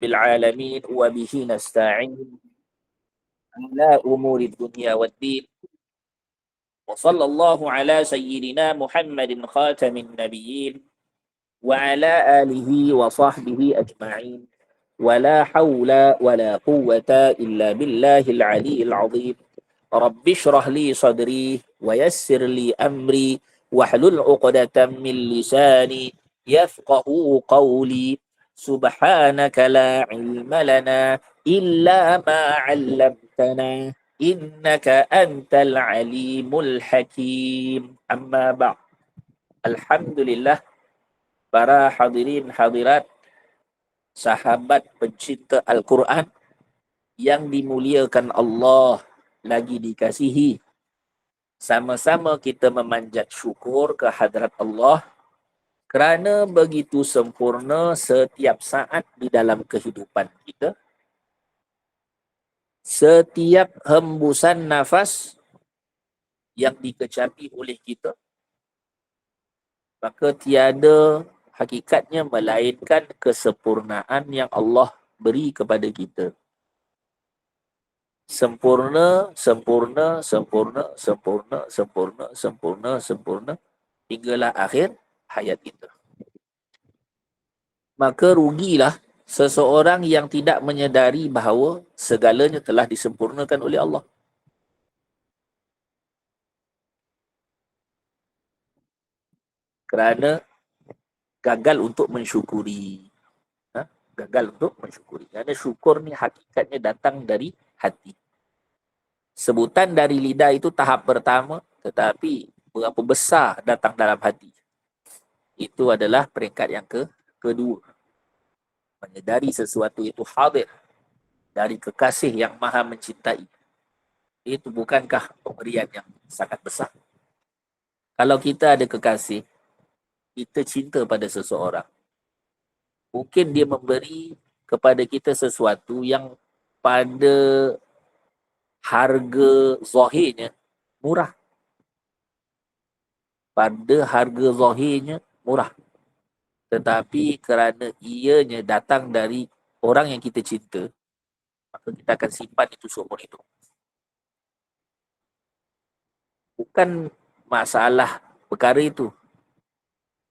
rabbil alamin wa bihi nasta'in ala umuri dunya waddin. Wa sallallahu ala sayyidina Muhammadin khatamin nabiyyin wa ala alihi wa sahbihi ajma'in. Wa la hawla wa la quwwata illa billahil aliyyil azim. Rabbi shrah li sadri wa yassir li amri wahlul 'uqdatam min lisani yafqahu qawli. Subhanaka la ilma lana illa ma 'allamtana innaka antal alimul hakim. Amma ba'd. Alhamdulillah, para hadirin hadirat, sahabat pencinta Al-Quran yang dimuliakan Allah, lagi dikasihi. Sama-sama kita memanjat syukur ke hadrat Allah kerana begitu sempurna setiap saat di dalam kehidupan kita. Setiap hembusan nafas yang dikecapi oleh kita, maka tiada hakikatnya melainkan kesempurnaan yang Allah beri kepada kita. Sempurna, sempurna, sempurna, sempurna, sempurna, sempurna, sempurna, hinggalah akhir hayat kita. Maka rugilah seseorang yang tidak menyedari bahawa segalanya telah disempurnakan oleh Allah. Kerana gagal untuk mensyukuri. Gagal untuk mensyukuri. Kerana syukur ni hakikatnya datang dari hati. Sebutan dari lidah itu tahap pertama, tetapi berapa besar datang dalam hati, itu adalah peringkat yang kedua. Menyedari sesuatu itu hadir dari kekasih yang maha mencintai. Itu bukankah pemberian yang sangat besar? Kalau kita ada kekasih, kita cinta pada seseorang, mungkin dia memberi kepada kita sesuatu yang pada harga zahirnya murah. Pada harga zahirnya murah. Tetapi kerana ianya datang dari orang yang kita cinta, maka kita akan simpan itu seumur hidup. Bukan masalah perkara itu,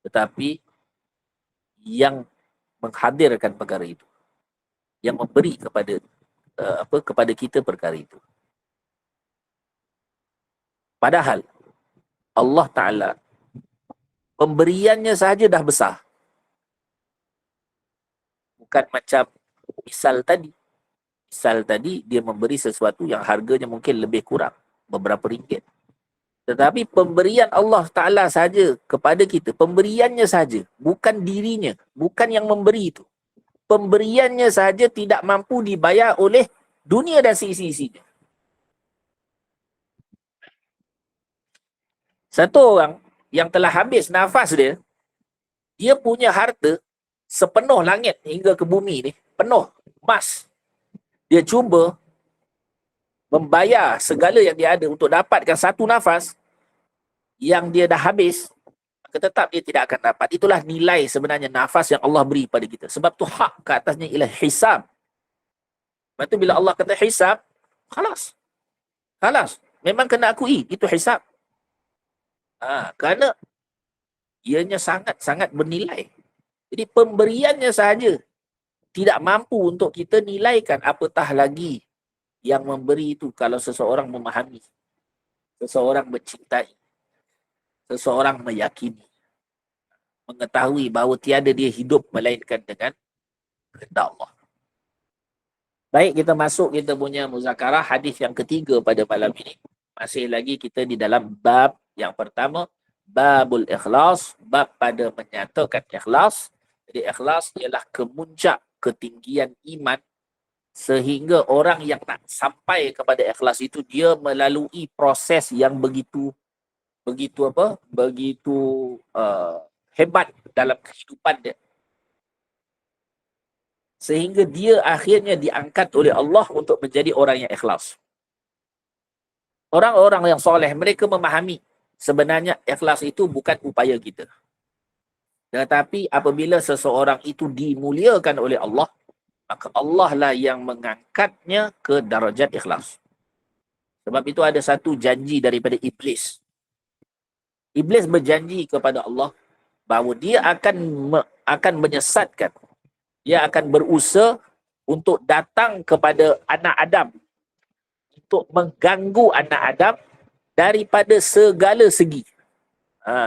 tetapi yang menghadirkan perkara itu, yang memberi kepada kepada kita perkara itu. Padahal Allah Ta'ala pemberiannya sahaja dah besar. Bukan macam misal tadi. Misal tadi dia memberi sesuatu yang harganya mungkin lebih kurang, beberapa ringgit. Tetapi pemberian Allah Ta'ala saja kepada kita, pemberiannya saja, bukan dirinya, bukan yang memberi itu. Pemberiannya saja tidak mampu dibayar oleh dunia dan seisi-isinya. Satu orang yang telah habis nafas dia, dia punya harta sepenuh langit hingga ke bumi ni, penuh emas. Dia cuba membayar segala yang dia ada untuk dapatkan satu nafas yang dia dah habis, maka tetap dia tidak akan dapat. Itulah nilai sebenarnya nafas yang Allah beri pada kita. Sebab tu hak ke atasnya ialah hisab. Lepas tu bila Allah kata hisab, khalas. Khalas. Memang kena akui, itu hisab. Kerana ianya sangat-sangat bernilai. Jadi pemberiannya sahaja tidak mampu untuk kita nilaikan, apatah lagi yang memberi itu kalau seseorang memahami, seseorang mencintai, seseorang meyakini, mengetahui bahawa tiada dia hidup melainkan dengan kehendak Allah. Baik, kita masuk kita punya muzakarah hadis yang ketiga pada malam ini. Masih lagi kita di dalam bab yang pertama, babul ikhlas, bab pada menyatakan ikhlas. Jadi ikhlas ialah kemuncak ketinggian iman, sehingga orang yang nak sampai kepada ikhlas itu dia melalui proses yang begitu hebat dalam kehidupan dia, sehingga dia akhirnya diangkat oleh Allah untuk menjadi orang yang ikhlas. Orang-orang yang soleh, mereka memahami sebenarnya ikhlas itu bukan upaya kita. Tetapi apabila seseorang itu dimuliakan oleh Allah, maka Allah lah yang mengangkatnya ke darajat ikhlas. Sebab itu ada satu janji daripada Iblis. Iblis berjanji kepada Allah bahawa dia akan menyesatkan. Dia akan berusaha untuk datang kepada anak Adam, untuk mengganggu anak Adam daripada segala segi.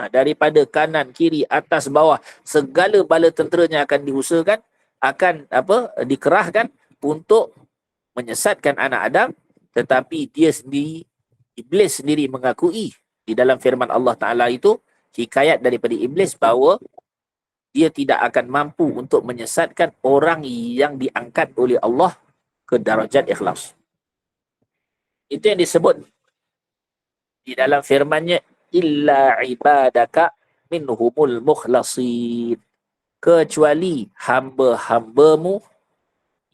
Daripada kanan, kiri, atas, bawah, segala bala tenteranya akan diusahakan, akan dikerahkan untuk menyesatkan anak Adam. Tetapi dia sendiri, Iblis sendiri mengakui di dalam firman Allah Ta'ala itu, hikayat daripada Iblis bahawa dia tidak akan mampu untuk menyesatkan orang yang diangkat oleh Allah ke darajat ikhlas. Itu yang disebut di dalam firman-Nya, illa ibadaka minhumul mukhlasin, kecuali hamba-hambamu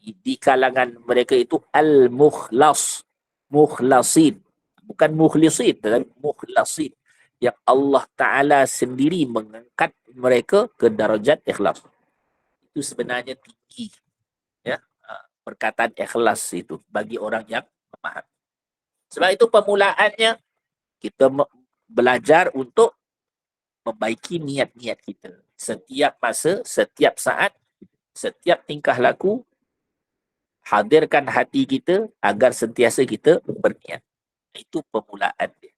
di kalangan mereka itu al-mukhlas, mukhlasin, bukan mukhlisin, tetapi mukhlasin, yang Allah Ta'ala sendiri mengangkat mereka ke darajat ikhlas. Itu sebenarnya tinggi, ya, perkataan ikhlas itu bagi orang yang memahami. Sebab itu permulaannya kita belajar untuk membaiki niat-niat kita. Setiap masa, setiap saat, setiap tingkah laku, hadirkan hati kita agar sentiasa kita berniat. Itu permulaan dia.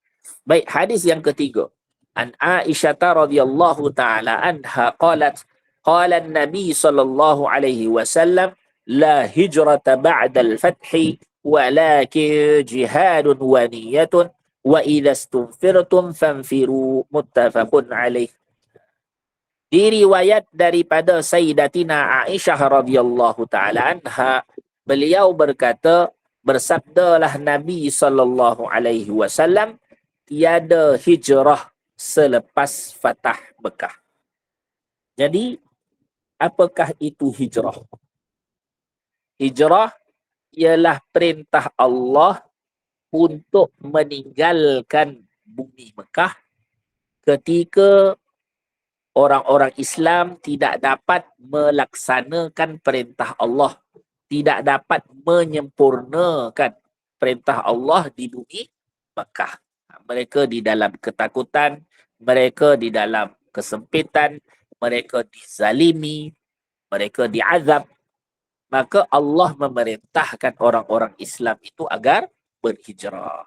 Baik, hadis yang ketiga. An Aisyah radhiyallahu taala anha qalat, qala an-nabi sallallahu alaihi wasallam, la hijrata ba'da al-fathi walakin jihadun wa niyatun wa idza istunfirtum fanfiru, muttafaqun alaih. Diriwayat daripada Sayyidatina Aisyah radhiyallahu taala anha, beliau berkata, bersabdalah Nabi sallallahu alaihi wasallam, tiada hijrah selepas Fatah Mekah. Jadi, apakah itu hijrah? Hijrah ialah perintah Allah untuk meninggalkan bumi Mekah ketika orang-orang Islam tidak dapat melaksanakan perintah Allah, tidak dapat menyempurnakan perintah Allah di bumi Mekah. Mereka di dalam ketakutan, mereka di dalam kesempitan, mereka dizalimi, mereka diazab. Maka Allah memerintahkan orang-orang Islam itu agar berhijrah.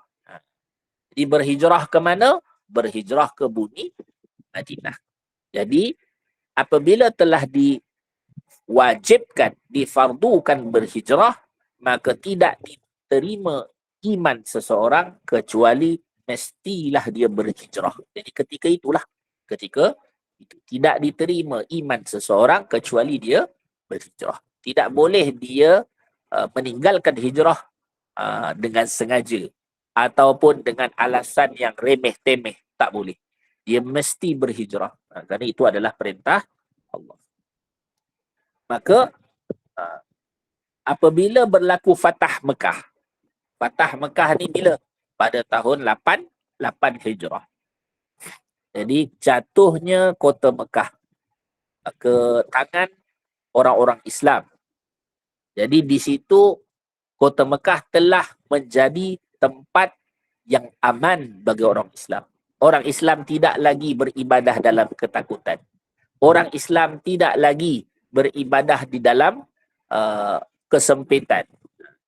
Jadi berhijrah ke mana? Berhijrah ke bumi Madinah. Jadi apabila telah diwajibkan, difardukan berhijrah, maka tidak diterima iman seseorang kecuali mestilah dia berhijrah. Jadi ketika itu tidak diterima iman seseorang kecuali dia berhijrah. Tidak boleh dia meninggalkan hijrah dengan sengaja ataupun dengan alasan yang remeh-temeh. Tak boleh. Dia mesti berhijrah. Kerana itu adalah perintah Allah. Maka apabila berlaku Fatah Mekah. Fatah Mekah ni bila? Pada tahun 8 Hijrah. Jadi jatuhnya kota Mekah ke tangan orang-orang Islam. Jadi di situ kota Mekah telah menjadi tempat yang aman bagi orang Islam. Orang Islam tidak lagi beribadah dalam ketakutan. Orang Islam tidak lagi beribadah di dalam kesempitan.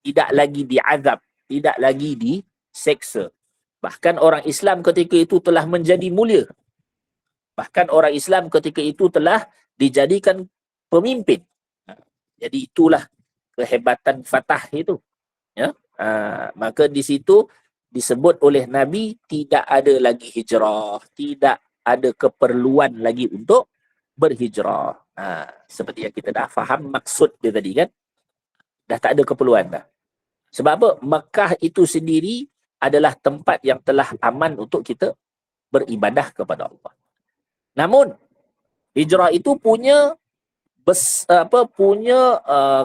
Tidak lagi diazab, tidak lagi diseksa. Bahkan orang Islam ketika itu telah menjadi mulia. Bahkan orang Islam ketika itu telah dijadikan pemimpin. Jadi itulah kehebatan Fatah itu. Ya? Maka di situ disebut oleh Nabi tidak ada lagi hijrah, tidak ada keperluan lagi untuk berhijrah. Seperti yang kita dah faham maksud dia tadi kan. Dah tak ada keperluan dah. Sebab apa? Mekah itu sendiri adalah tempat yang telah aman untuk kita beribadah kepada Allah. Namun hijrah itu punya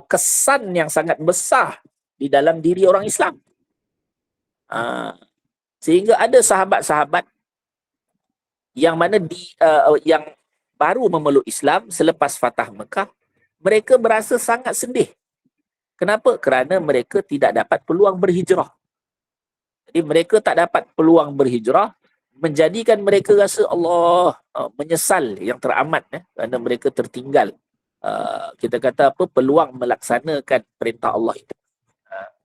kesan yang sangat besar di dalam diri orang Islam. Sehingga ada sahabat-sahabat yang mana yang baru memeluk Islam selepas Fatah Mekah, mereka berasa sangat sedih. Kenapa? Kerana mereka tidak dapat peluang berhijrah. Jadi mereka tak dapat peluang berhijrah, menjadikan mereka rasa Allah menyesal yang teramat, kerana mereka tertinggal kita kata apa, peluang melaksanakan perintah Allah itu.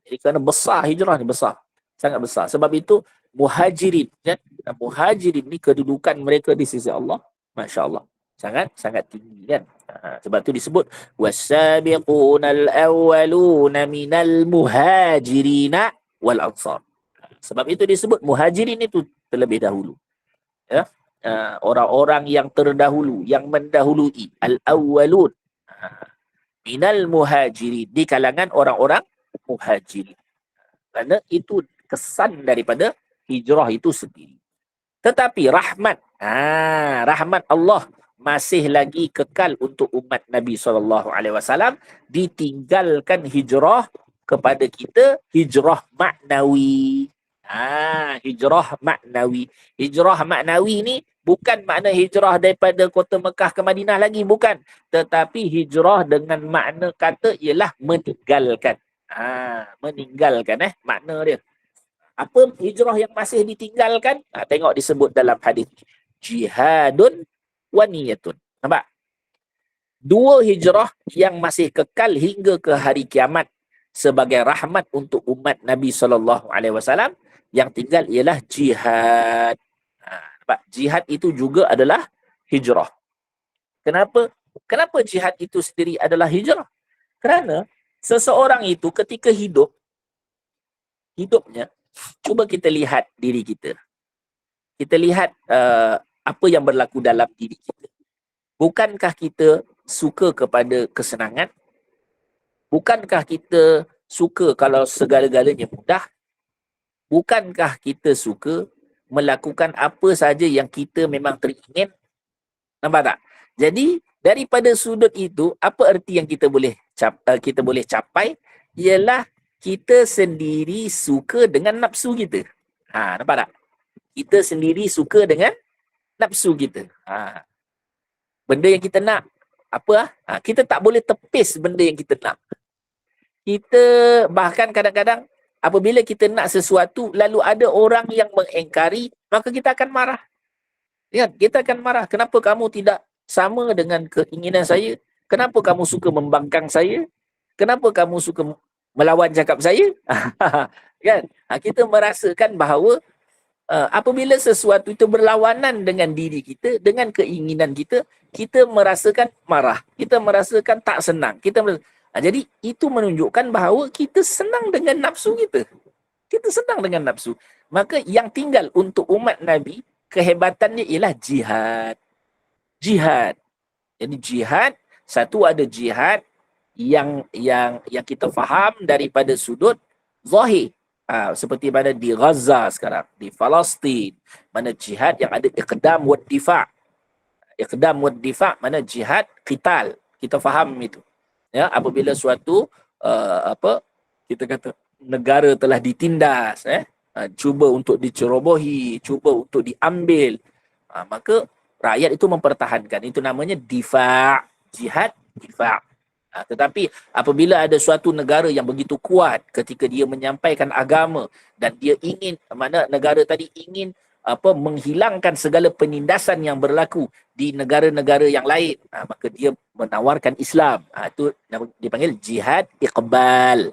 Jadi kerana besar hijrah ni, besar, sangat besar. Sebab itu muhajirin, kan? Muhajirin ni kedudukan mereka di sisi Allah, masya-Allah, sangat sangat tinggi, kan? Sebab tu disebut wasabiqunal awwaluna minal muhajirina wal ansar. Sebab itu disebut muhajirin itu terlebih dahulu, ya. Orang-orang yang terdahulu, yang mendahului, al-awwalun minal muhajirin, di kalangan orang-orang muhajirin. Kerana itu kesan daripada hijrah itu sendiri. Tetapi rahmat Allah masih lagi kekal untuk umat Nabi SAW, ditinggalkan hijrah kepada kita, hijrah maknawi. Hijrah maknawi. Hijrah maknawi ni bukan makna hijrah daripada kota Mekah ke Madinah lagi, bukan. Tetapi hijrah dengan makna kata ialah meninggalkan. Meninggalkan makna dia. Apa hijrah yang masih ditinggalkan? Tengok disebut dalam hadis. Jihadun wa niyatun. Nampak? Dua hijrah yang masih kekal hingga ke hari kiamat sebagai rahmat untuk umat Nabi SAW. Yang tinggal ialah jihad. Nampak? Jihad itu juga adalah hijrah. Kenapa? Kenapa jihad itu sendiri adalah hijrah? Kerana seseorang itu ketika hidupnya, cuba kita lihat diri kita. Kita lihat apa yang berlaku dalam diri kita. Bukankah kita suka kepada kesenangan? Bukankah kita suka kalau segala-galanya mudah? Bukankah kita suka melakukan apa saja yang kita memang teringin? Nampak tak? Jadi daripada sudut itu, apa erti yang kita boleh capai? Ialah kita sendiri suka dengan nafsu kita. Nampak tak? Kita sendiri suka dengan nafsu kita. Benda yang kita nak, apa? Kita tak boleh tepis benda yang kita nak. Kita bahkan kadang-kadang apabila kita nak sesuatu, lalu ada orang yang mengingkari, maka kita akan marah. Ya, kita akan marah. Kenapa kamu tidak sama dengan keinginan saya? Kenapa kamu suka membangkang saya? Kenapa kamu suka melawan cakap saya? Kan? Kita merasakan bahawa apabila sesuatu itu berlawanan dengan diri kita, dengan keinginan kita, kita merasakan marah. Kita merasakan tak senang. Jadi itu menunjukkan bahawa kita senang dengan nafsu kita. Kita senang dengan nafsu. Maka yang tinggal untuk umat Nabi, kehebatannya ialah jihad. Jihad. Jadi jihad, satu ada jihad yang kita faham daripada sudut zahir. Seperti mana di Gaza sekarang, di Palestin, mana jihad yang ada iqdam wa difa'. Iqdam wa difa' mana jihad qital. Kita faham itu. Ya, apabila suatu kita kata negara telah ditindas, cuba untuk dicerobohi, cuba untuk diambil, maka rakyat itu mempertahankan. Itu namanya difa', jihad difa'. Tetapi apabila ada suatu negara yang begitu kuat ketika dia menyampaikan agama dan dia ingin, mana negara tadi ingin menghilangkan segala penindasan yang berlaku di negara-negara yang lain, maka dia menawarkan Islam. Itu dipanggil jihad iqbal.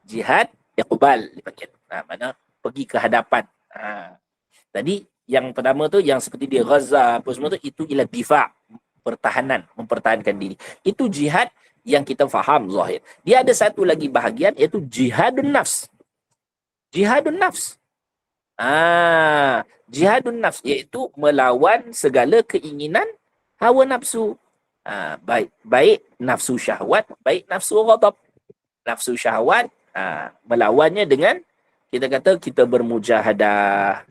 Jihad iqbal dipanggil. Mana pergi ke hadapan. Tadi yang pertama tu yang seperti di Gaza apa semua tu, itu ialah difa', pertahanan, mempertahankan diri. Itu jihad yang kita faham zahir. Dia ada satu lagi bahagian, iaitu jihadun nafs. Jihadun nafs. Jihadun nafs iaitu melawan segala keinginan hawa nafsu. Baik nafsu syahwat, baik nafsu ghadab. Nafsu syahwat, melawannya dengan kita kata kita bermujahadah,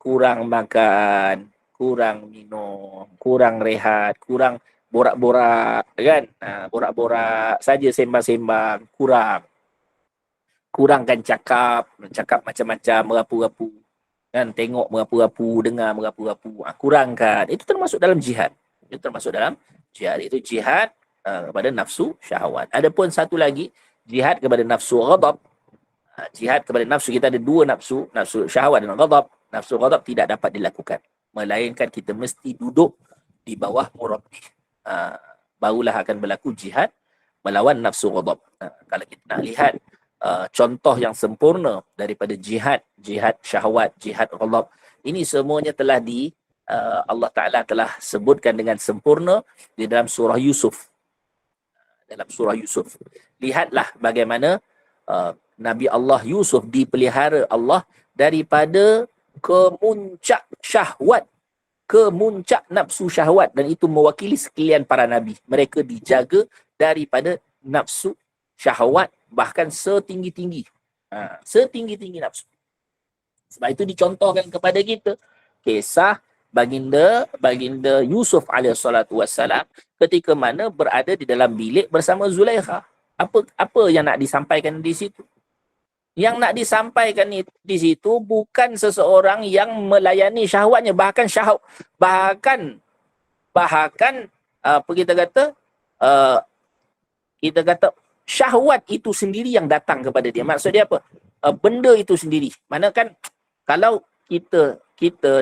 kurang makan, kurang minum, kurang rehat, kurang borak-borak, kan? Borak-borak saja, sembang-sembang, kurangkan cakap macam-macam, merapu-rapu, kan? Tengok merapu-rapu, dengar merapu-rapu, kurangkan. Itu termasuk dalam jihad. Itu jihad. kepada nafsu syahwat. Adapun satu lagi, jihad kepada nafsu ghadab. Jihad kepada nafsu, kita ada dua nafsu, nafsu syahwat dan ghadab. Nafsu ghadab tidak dapat dilakukan, melainkan kita mesti duduk di bawah murabbih. Barulah akan berlaku jihad melawan nafsu ghadab. Kalau kita nak lihat contoh yang sempurna daripada jihad syahwat, jihad ghadab, ini semuanya telah Allah Ta'ala telah sebutkan dengan sempurna di dalam surah Yusuf. Lihatlah bagaimana Nabi Allah Yusuf dipelihara Allah daripada kemuncak syahwat, kemuncak nafsu syahwat, dan itu mewakili sekalian para nabi. Mereka dijaga daripada nafsu syahwat bahkan setinggi-tinggi nafsu. Sebab itu dicontohkan kepada kita kisah baginda Yusuf alaihissalatu wassalam ketika mana berada di dalam bilik bersama Zulaikha. Apa yang nak disampaikan di situ? Yang nak disampaikan di situ bukan seseorang yang melayani syahwatnya, bahkan apa kita kata syahwat itu sendiri yang datang kepada dia. Maksud dia apa? Benda itu sendiri. Mana kan kalau kita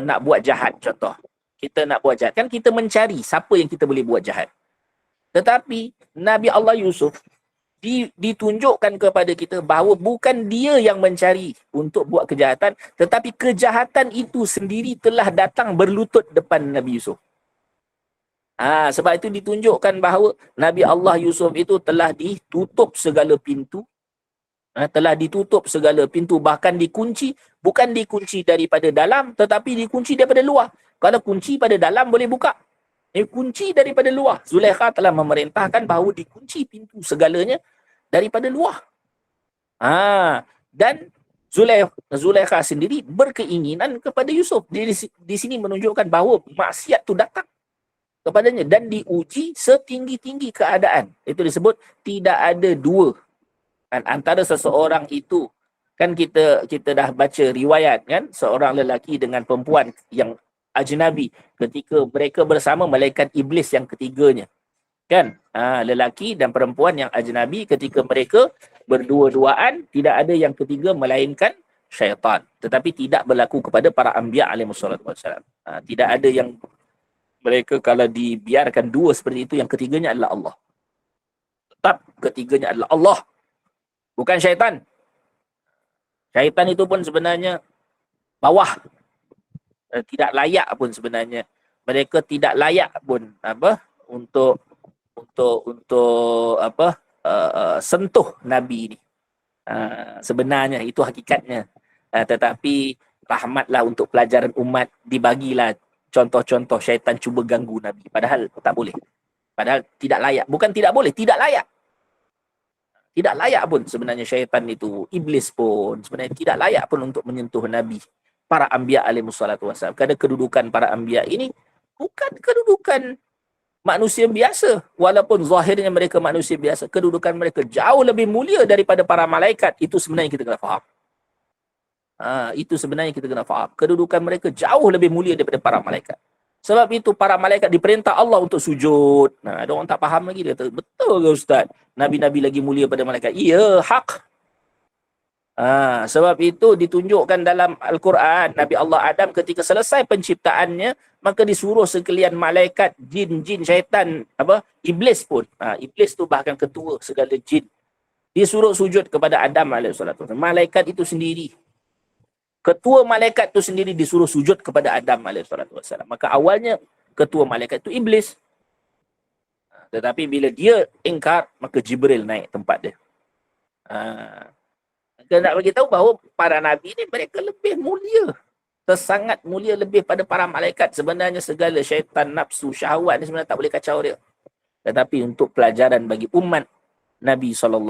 nak buat jahat, contoh, kita nak buat jahat, kan kita mencari siapa yang kita boleh buat jahat. Tetapi Nabi Allah Yusuf ditunjukkan kepada kita bahawa bukan dia yang mencari untuk buat kejahatan, tetapi kejahatan itu sendiri telah datang berlutut depan Nabi Yusuf. Sebab itu ditunjukkan bahawa Nabi Allah Yusuf itu telah ditutup segala pintu, bahkan dikunci, bukan dikunci daripada dalam tetapi dikunci daripada luar. Kalau kunci pada dalam boleh buka, kunci daripada luar. Zulaikha telah memerintahkan bahawa dikunci pintu segalanya daripada luar. Dan Zulaikha sendiri berkeinginan kepada Yusuf. Di sini menunjukkan bahawa maksiat tu datang kepadanya dan diuji setinggi-tinggi keadaan. Itu disebut tidak ada dua antara seseorang itu. Kan kita dah baca riwayat kan, seorang lelaki dengan perempuan yang ajnabi, ketika mereka bersama, malaikat iblis yang ketiganya kan, lelaki dan perempuan yang ajnabi, ketika mereka berdua-duaan, tidak ada yang ketiga melainkan syaitan. Tetapi tidak berlaku kepada para anbiya alaihissalatu wassalam. Tidak ada yang mereka kalau dibiarkan dua seperti itu, yang ketiganya adalah Allah. Tetap ketiganya adalah Allah, bukan syaitan. Syaitan itu pun sebenarnya bawah, tidak layak pun sebenarnya. Mereka tidak layak pun untuk sentuh Nabi ini. Sebenarnya itu hakikatnya. Tetapi rahmatlah untuk pelajaran umat, dibagilah contoh-contoh syaitan cuba ganggu Nabi. Padahal tak boleh. Padahal tidak layak. Bukan tidak boleh, tidak layak. Tidak layak pun sebenarnya syaitan itu. Iblis pun sebenarnya tidak layak pun untuk menyentuh Nabi. Para anbiya alaihissalatu wassalam. Kerana kedudukan para anbiya ini bukan kedudukan manusia biasa. Walaupun zahirnya mereka manusia biasa, kedudukan mereka jauh lebih mulia daripada para malaikat. Itu sebenarnya kita kena faham. Itu sebenarnya kita kena faham. Kedudukan mereka jauh lebih mulia daripada para malaikat. Sebab itu para malaikat diperintah Allah untuk sujud. Ada orang tak faham lagi. Dia kata, betul ke Ustaz? Nabi-Nabi lagi mulia pada malaikat? Ya, hak. Sebab itu ditunjukkan dalam Al-Quran, Nabi Allah Adam ketika selesai penciptaannya, maka disuruh sekalian malaikat, jin, syaitan, iblis pun. Iblis tu bahkan ketua segala jin. Disuruh sujud kepada Adam alaihissalatu. Malaikat itu sendiri, ketua malaikat itu sendiri disuruh sujud kepada Adam alaihissalatu. Maka awalnya ketua malaikat itu iblis. Tetapi bila dia ingkar, maka Jibril naik tempat dia. Kita nak bagi tahu bahawa para nabi ni mereka lebih mulia. Sangat mulia lebih pada para malaikat. Sebenarnya segala syaitan, nafsu, syahwat ni sebenarnya tak boleh kacau dia. Tetapi untuk pelajaran bagi umat Nabi SAW,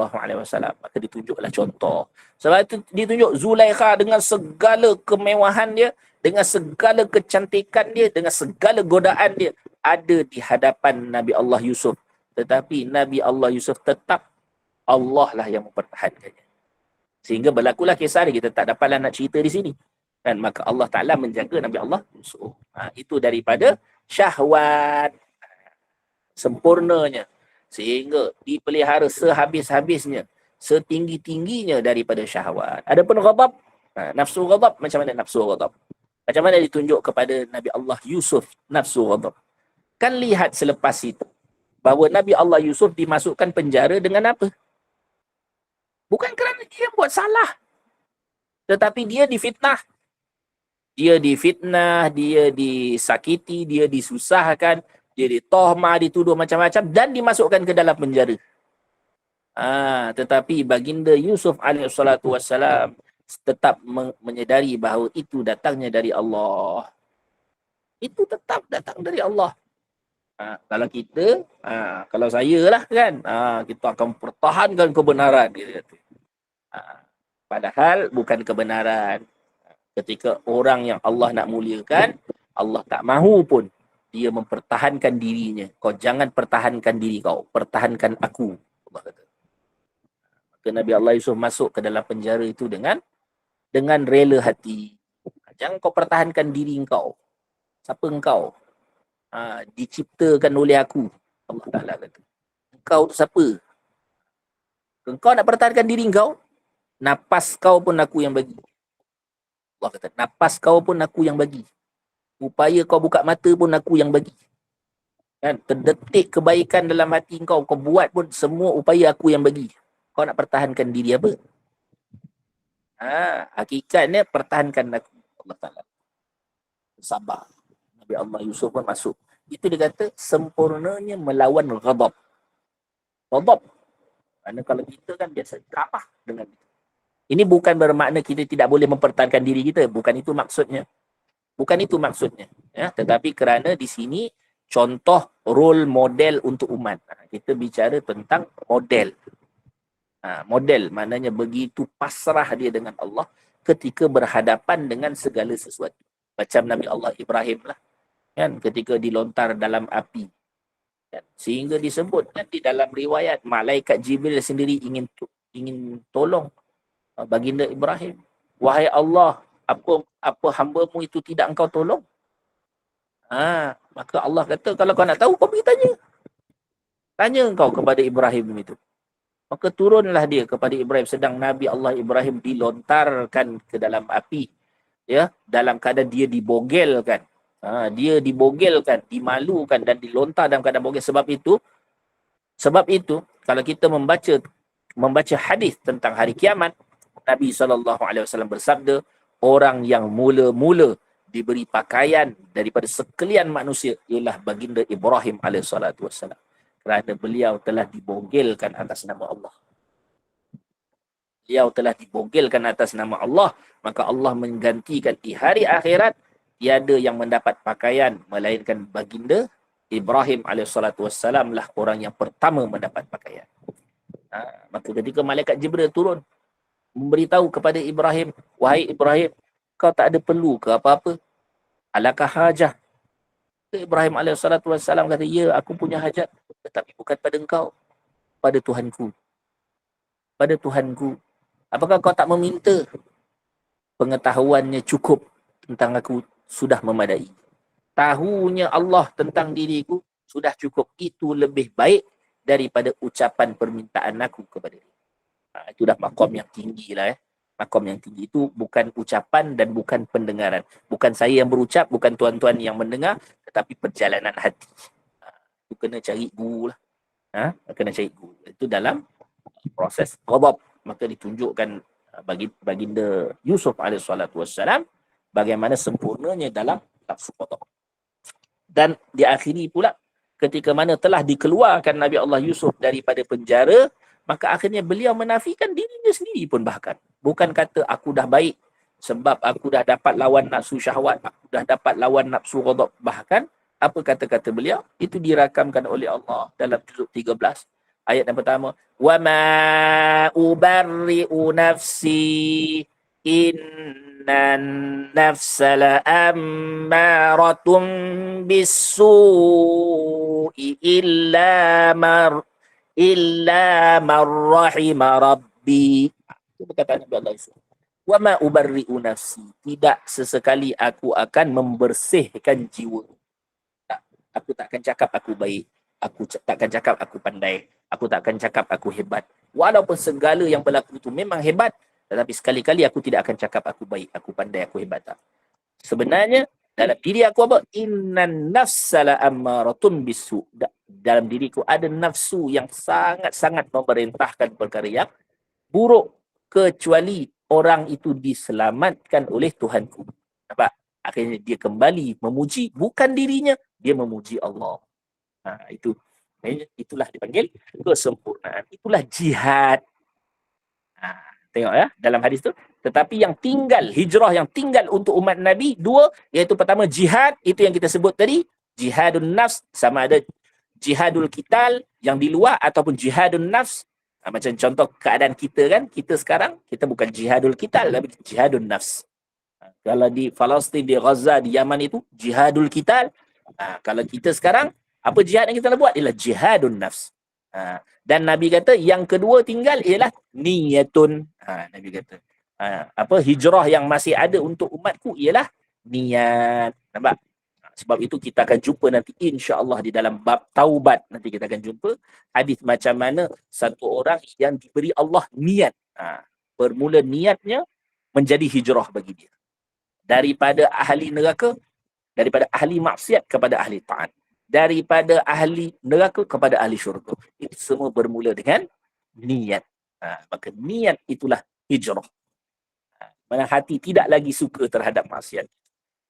maka ditunjuklah contoh. Sebab itu ditunjuk Zulaikha dengan segala kemewahan dia, dengan segala kecantikan dia, dengan segala godaan dia, ada di hadapan Nabi Allah Yusuf. Tetapi Nabi Allah Yusuf tetap Allah lah yang mempertahankannya. Sehingga berlakulah kisah dia. Kita tak dapatlah nak cerita di sini. Dan maka Allah Ta'ala menjaga Nabi Allah Yusuf. Itu daripada syahwat. Sempurnanya. sehingga dipelihara sehabis-habisnya, setinggi-tingginya daripada syahwat. Adapun ghadab, nafsu ghadab, macam mana nafsu ghadab? Macam mana ditunjuk kepada Nabi Allah Yusuf nafsu ghadab? Kan lihat selepas itu bahawa Nabi Allah Yusuf dimasukkan penjara dengan apa? Bukan kerana dia buat salah, tetapi dia difitnah. Dia difitnah, dia disakiti, dia disusahkan, dia ditohmah, dituduh macam-macam dan dimasukkan ke dalam penjara. Tetapi baginda Yusuf alaihissalatu wassalam tetap menyedari bahawa itu datangnya dari Allah. Itu tetap datang dari Allah. Kalau kita, kalau saya lah kan, kita akan pertahankan kebenaran. Padahal bukan kebenaran. Ketika orang yang Allah nak muliakan, Allah tak mahu pun dia mempertahankan dirinya. Kau jangan pertahankan diri kau, pertahankan aku. Allah kata. Maka Nabi Allah Yusuf masuk ke dalam penjara itu dengan rela hati. Jangan kau pertahankan diri kau. Siapa engkau? Diciptakan oleh aku. Allah Ta'ala kata. Engkau tu siapa? Engkau nak pertahankan diri kau, napas kau pun aku yang bagi. Allah kata, napas kau pun aku yang bagi. Upaya kau buka mata pun aku yang bagi. Kan? Terdetik kebaikan dalam hati kau buat pun semua upaya aku yang bagi. Kau nak pertahankan diri apa? Hakikatnya pertahankan aku. Allah Ta'ala. Sabar. Nabi Allah Yusuf pun masuk. Itu dia kata sempurnanya melawan ghadab. Ghadab. Kerana kalau kita kan biasa ramah dengan itu. Ini bukan bermakna kita tidak boleh mempertahankan diri kita. Bukan itu maksudnya. Bukan itu maksudnya. Ya? Tetapi kerana di sini contoh role model untuk umat. Kita bicara tentang model. Model maknanya begitu pasrah dia dengan Allah ketika berhadapan dengan segala sesuatu. Macam Nabi Allah Ibrahim lah. Kan? Ketika dilontar dalam api. Kan? Sehingga disebut kan, di dalam riwayat malaikat Jibril sendiri ingin tolong baginda Ibrahim. Wahai Allah, apa hamba-Mu itu tidak engkau tolong? Maka Allah kata, kalau kau nak tahu, kau pergi tanya. Tanya engkau kepada Ibrahim itu. Maka turunlah dia kepada Ibrahim, sedang Nabi Allah Ibrahim dilontarkan ke dalam api. Ya, dalam keadaan dia dibogelkan. Dia dibogelkan, dimalukan dan dilontar dalam keadaan bogel. Sebab itu, kalau kita membaca hadis tentang hari kiamat, Nabi SAW bersabda, orang yang mula-mula diberi pakaian daripada sekalian manusia ialah baginda Ibrahim AS. Kerana beliau telah dibogelkan atas nama Allah. Beliau telah dibogelkan atas nama Allah, maka Allah menggantikan di hari akhirat, tiada yang mendapat pakaian melainkan baginda Ibrahim AS lah orang yang pertama mendapat pakaian. Maka ketika malaikat Jibril turun, memberitahu kepada Ibrahim, wahai Ibrahim, kau tak ada perlu ke apa-apa? Alakah hajah? Ibrahim AS kata, ya, aku punya hajat, tetapi bukan pada engkau, pada Tuhanku. Pada Tuhanku. Apakah kau tak meminta? Pengetahuannya cukup tentang aku sudah memadai. Tahunya Allah tentang diriku sudah cukup. Itu lebih baik daripada ucapan permintaan aku kepada dia. Itu dah makom yang tinggi lah. Makom yang tinggi itu bukan ucapan dan bukan pendengaran. Bukan saya yang berucap, bukan tuan-tuan yang mendengar, tetapi perjalanan hati. Itu kena cari guru lah. Kena cari guru. Itu dalam proses ghadab. Maka ditunjukkan baginda Yusuf AS bagaimana sempurnanya dalam nafsu ghadab. Dan diakhiri pula ketika mana telah dikeluarkan Nabi Allah Yusuf daripada penjara, maka akhirnya beliau menafikan dirinya sendiri pun bahkan. Bukan kata aku dah baik sebab aku dah dapat lawan nafsu syahwat, aku dah dapat lawan nafsu ghadab. Bahkan apa kata-kata beliau? Itu dirakamkan oleh Allah dalam juzuk 13. Ayat yang pertama, wa ma ubarri'u nafsi innan nafsa la'ammaratun bis-su'i illa man rahima rabbi. Itu perkataan Nabi Allah Yusuf. Wa ma ubarri'u nafsi, tidak sesekali aku akan membersihkan jiwa. Aku tak akan cakap aku baik. aku takkan cakap aku pandai. Aku takkan cakap aku hebat. Walaupun segala yang berlaku itu memang hebat, tetapi sekali-kali aku tidak akan cakap aku baik, aku pandai, aku hebat. Tak. Sebenarnya dalam diri aku apa? Innan nafsala ammaratun bisu. Dalam diriku ada nafsu yang sangat-sangat memerintahkan perkara yang buruk, kecuali orang itu diselamatkan oleh Tuhanku. Nampak? Akhirnya dia kembali memuji bukan dirinya, dia memuji Allah. Itu. Itulah dipanggil kesempurnaan. Itulah jihad. Tengok ya, dalam hadis tu. Tetapi yang tinggal, hijrah yang tinggal untuk umat Nabi, dua, iaitu pertama jihad, itu yang kita sebut tadi, jihadun nafs, sama ada jihadul qital yang di luar ataupun jihadun nafs. Macam contoh keadaan kita kan, kita sekarang, kita bukan jihadul qital, tapi jihadun nafs. Kalau di Palestin, di Gaza, di Yaman itu, jihadul qital. Kalau kita sekarang, apa jihad yang kita nak buat? Ialah jihadun nafs. Dan Nabi kata, yang kedua tinggal ialah niyatun. Nabi kata, hijrah yang masih ada untuk umatku ialah niat. Nampak? Sebab itu kita akan jumpa nanti insya-Allah di dalam bab taubat. Nanti kita akan jumpa hadis macam mana satu orang yang diberi Allah niat. Bermula niatnya menjadi hijrah bagi dia. Daripada ahli neraka, daripada ahli maksiat kepada ahli taat. Daripada ahli neraka kepada ahli syurga. Itu semua bermula dengan niat. Maka niat itulah hijrah. Mana hati tidak lagi suka terhadap maksiat.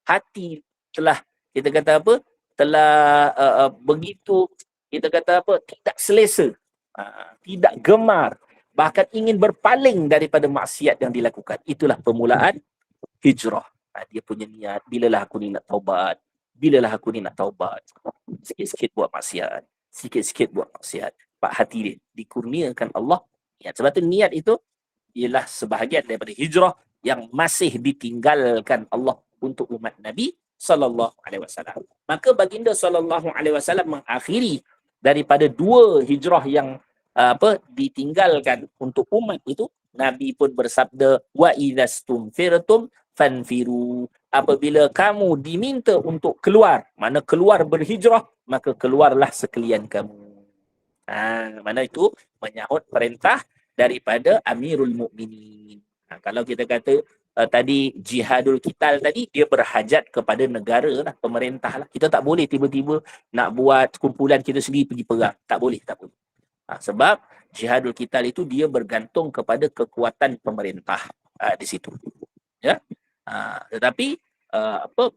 Hati telah, kita kata apa, telah begitu, kita kata apa, tidak selesa, tidak gemar, bahkan ingin berpaling daripada maksiat yang dilakukan. Itulah permulaan hijrah. Dia punya niat, bilalah aku ni nak taubat, bilalah aku ni nak taubat. Sikit-sikit buat maksiat, sikit-sikit buat maksiat. Pak hati dia dikurniakan Allah niat. Sebab tu niat itu ialah sebahagian daripada hijrah yang masih ditinggalkan Allah untuk umat Nabi sallallahu alaihi wasallam. Maka baginda sallallahu alaihi wasallam mengakhiri daripada dua hijrah yang ditinggalkan untuk umat itu. Nabi pun bersabda, wa idzastum firtum fanfiru. Apabila kamu diminta untuk keluar, mana keluar berhijrah, maka keluarlah sekalian kamu. Mana itu menyahut perintah daripada Amirul Mukminin. Kalau kita kata tadi jihadul qital tadi, dia berhajat kepada negara lah, pemerintah lah. Kita tak boleh tiba-tiba nak buat kumpulan kita sendiri pergi perang. Tak boleh, tak boleh. Sebab jihadul qital itu dia bergantung kepada kekuatan pemerintah di situ. Ya. Tetapi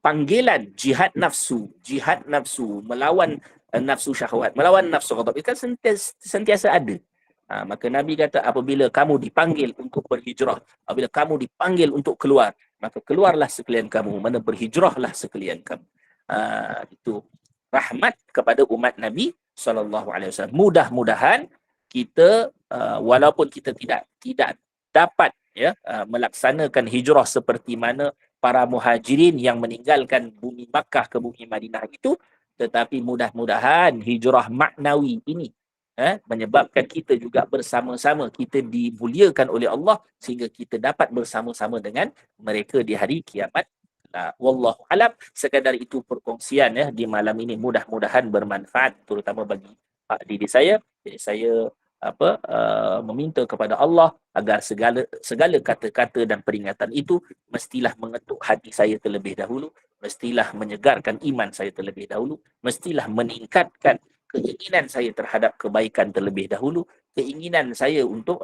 panggilan jihad nafsu melawan nafsu syahwat, melawan nafsu ghadab itu kan sentiasa ada. Maka Nabi kata, apabila kamu dipanggil untuk berhijrah, apabila kamu dipanggil untuk keluar, maka keluarlah sekalian kamu, mana berhijrahlah sekalian kamu. Itu rahmat kepada umat Nabi SAW. Mudah-mudahan kita, walaupun kita tidak dapat melaksanakan hijrah seperti mana para muhajirin yang meninggalkan bumi Makkah ke bumi Madinah itu, tetapi mudah-mudahan hijrah maknawi ini menyebabkan kita juga bersama-sama, kita dimuliakan oleh Allah sehingga kita dapat bersama-sama dengan mereka di hari kiamat. Wallahu alam. Sekadar itu perkongsian di malam ini, mudah-mudahan bermanfaat terutama bagi diri saya. Jadi saya meminta kepada Allah agar segala kata-kata dan peringatan itu mestilah mengetuk hati saya terlebih dahulu, mestilah menyegarkan iman saya terlebih dahulu, mestilah meningkatkan keinginan saya terhadap kebaikan terlebih dahulu, keinginan saya untuk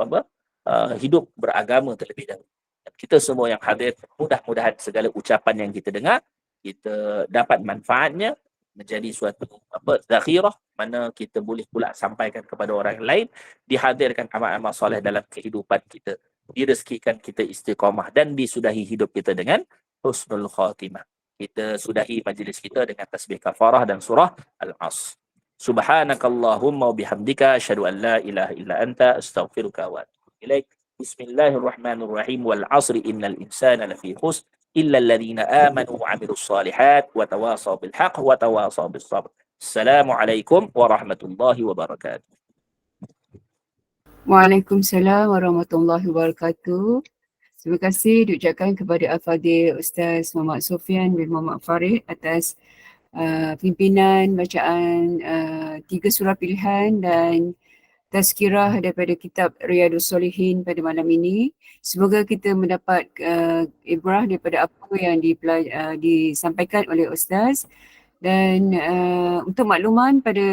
hidup beragama terlebih dahulu. Dan kita semua yang hadir, mudah-mudahan segala ucapan yang kita dengar, kita dapat manfaatnya, menjadi suatu zakhirah mana kita boleh pula sampaikan kepada orang lain, dihadirkan amal-amal soleh dalam kehidupan kita, direzekikan kita istiqamah dan disudahi hidup kita dengan husnul khatimah. Kita sudahi majlis kita dengan tasbih kafarah dan surah Al-Asr. Subhanakallahumma wa bihamdika asyhadu an la ilaha illa anta astaghfiruka wa atubu ilaik. Bismillahirrahmanirrahim. Wal 'asri innal insana lafi khusr illa alladhina amanu wa 'amilus solihat wa tawasaw bil haqq wa tawasaw bis sabr. Assalamualaikum warahmatullahi wabarakatuh. Waalaikumsalam warahmatullahi wabarakatuh. Terima kasih diucapkan kepada Al-Fadhil Ustaz Muhammad Sofyan bin Muhammad Farid atas pimpinan bacaan 3 surah pilihan dan tazkirah daripada kitab Riyadus Solihin pada malam ini. Semoga kita mendapat ibrah daripada apa yang disampaikan oleh Ustaz. Dan untuk makluman pada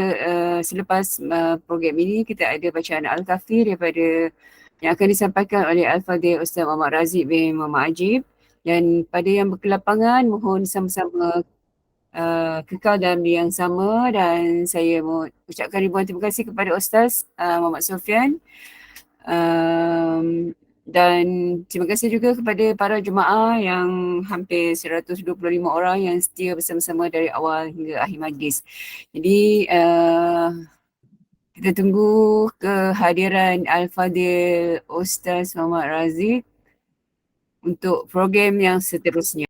selepas program ini kita ada bacaan Al-Kafi daripada yang akan disampaikan oleh Al-Fadhil Ustaz Muhammad Raziq bin Muhammad Ajib. Dan pada yang berkelapangan mohon sama-sama kekal dalam yang sama, dan saya mau ucapkan ribuan terima kasih kepada Ustaz Muhammad Sofian. Dan terima kasih juga kepada para jemaah yang hampir 125 orang yang setia bersama-sama dari awal hingga akhir majlis. Jadi kita tunggu kehadiran Al-Fadhil Ustaz Muhammad Raziq untuk program yang seterusnya.